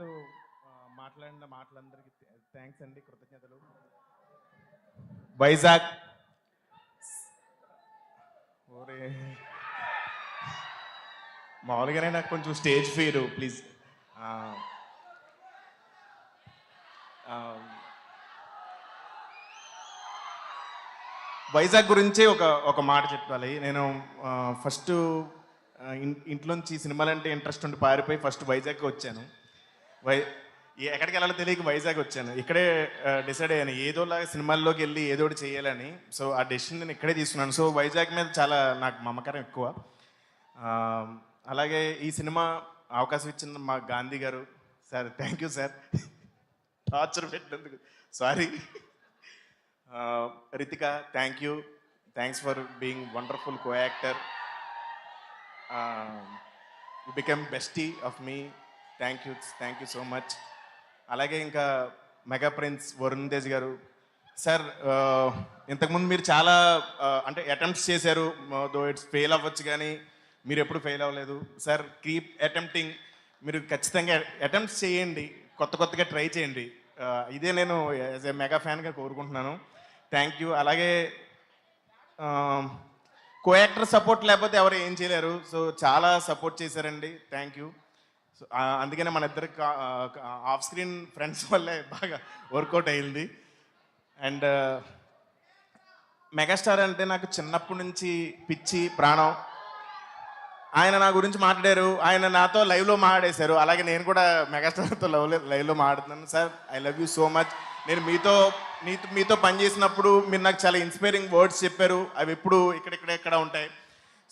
పెద్దలు మాట్లాడిన మాటలందరికీ థ్యాంక్స్ అండి, కృతజ్ఞతలు. వైజాగ్ ఓరే మామూలుగానే నాకు కొంచెం స్టేజ్ ఫియర్, ప్లీజ్. వైజాగ్ గురించి ఒక మాట చెప్పాలి. నేను ఫస్ట్ ఇంట్లోంచి సినిమాలంటే ఇంట్రెస్ట్ ఉండి పారిపోయి ఫస్ట్ వైజాగ్కి వచ్చాను. ఎక్కడికి వెళ్ళాలో తెలియక వైజాగ్ వచ్చాను. ఇక్కడే డిసైడ్ అయ్యాను ఏదోలాగా సినిమాల్లోకి వెళ్ళి ఏదో ఒకటి చేయాలని. సో ఆ డెసిషన్ నేను ఇక్కడే తీసుకున్నాను. సో వైజాగ్ మీద చాలా నాకు మమకారం ఎక్కువ. అలాగే ఈ సినిమా అవకాశం ఇచ్చిన మా గాంధీ గారు sir, thank you sir. Torture పెట్టినందుకు sorry. Ritika, thank you, thanks for being wonderful co actor. You become bestie of me, thank you so much. అలాగే ఇంకా మెగా ప్రిన్స్ వరుణ్ తేజ్ గారు సార్, ఇంతకుముందు మీరు చాలా అంటే అటెంప్ట్స్ చేశారు, దో ఇట్స్ ఫెయిల్ అవ్వచ్చు కానీ మీరు ఎప్పుడు ఫెయిల్ అవ్వలేదు సార్. కీప్ అటెంప్టింగ్, మీరు ఖచ్చితంగా అటెంప్ట్స్ చేయండి, కొత్తగా ట్రై చేయండి. ఇదే నేను యాజ్ ఏ మెగా ఫ్యాన్గా కోరుకుంటున్నాను. Thank you. అలాగే కో యాక్టర్ సపోర్ట్ లేకపోతే ఎవరు ఏం చేయలేరు. సో చాలా సపోర్ట్ చేశారండి, థ్యాంక్ యూ. సో అందుకనే మన ఇద్దరు ఆఫ్ స్క్రీన్ ఫ్రెండ్స్ వల్లే బాగా వర్కౌట్ అయ్యింది. అండ్ మెగాస్టార్ అంటే నాకు చిన్నప్పటి నుంచి పిచ్చి ప్రాణం. ఆయన నా గురించి మాట్లాడారు, ఆయన నాతో లైవ్లో మాట్లాడేశారు. అలాగే నేను కూడా మెగాస్టార్తో లైవ్లో మాట్లాడుతున్నాను. Sir, I love you so much. నేను మీతో పనిచేసినప్పుడు మీరు నాకు చాలా ఇన్స్పైరింగ్ వర్డ్స్ చెప్పారు. అవి ఎప్పుడు ఇక్కడ ఉంటాయి.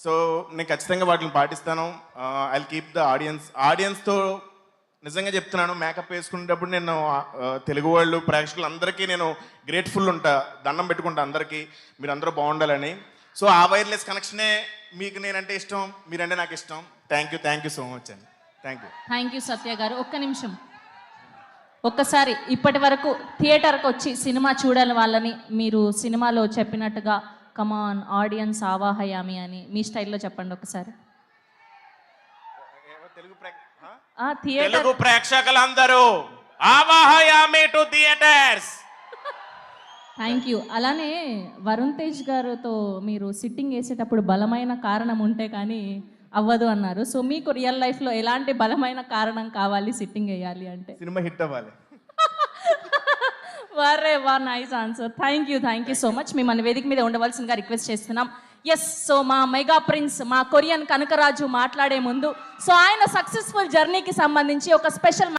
సో నేను ఖచ్చితంగా వాటిని పాటిస్తాను. ఐ కీప్ ద ఆడియన్స్తో నిజంగా చెప్తున్నాను. మేకప్ వేసుకునేటప్పుడు నేను తెలుగు వాళ్ళు ప్రేక్షకులు అందరికీ నేను గ్రేట్ఫుల్ ఉంటా, దండం పెట్టుకుంటా అందరికీ, మీరు అందరూ బాగుండాలని. సో ఆ వైర్లెస్ కనెక్షనే మీకు నేనంటే ఇష్టం, మీరంటే నాకు ఇష్టం. థ్యాంక్ యూ సో మచ్ అండి. థ్యాంక్ యూ సత్య గారు. ఒక్క నిమిషం, ఒక్కసారి ఇప్పటి వరకు థియేటర్కి వచ్చి సినిమా చూడాలి వాళ్ళని మీరు సినిమాలో చెప్పినట్టుగా కమాన్ ఆడియన్స్ ఆవాహయామి అని మీ స్టైల్లో చెప్పండి ఒకసారి. తెలుగు ప్రేక్షకులందరూ ఆవాహయామి టు థియేటర్స్. Thank you. అలానే వరుణ్ తేజ్ గారితో మీరు సిట్టింగ్ వేసేటప్పుడు బలమైన కారణం ఉంటే కానీ అవ్వదు అన్నారు. సో మీకు రియల్ లైఫ్లో ఎలాంటి బలమైన కారణం కావాలి సిట్టింగ్ వేయాలి అంటే? సినిమా హిట్ అవ్వాలి. వరే వా, nice answer. Thank you so much. మిమ్మల్ని వేదిక మీద ఉండవలసిందిగా రిక్వెస్ట్ చేస్తున్నాం. ఎస్, సో మా మెగా ప్రిన్స్, మా కొరియన్ కనకరాజు మాట్లాడే ముందు, సో ఆయన సక్సెస్ఫుల్ జర్నీకి సంబంధించి ఒక స్పెషల్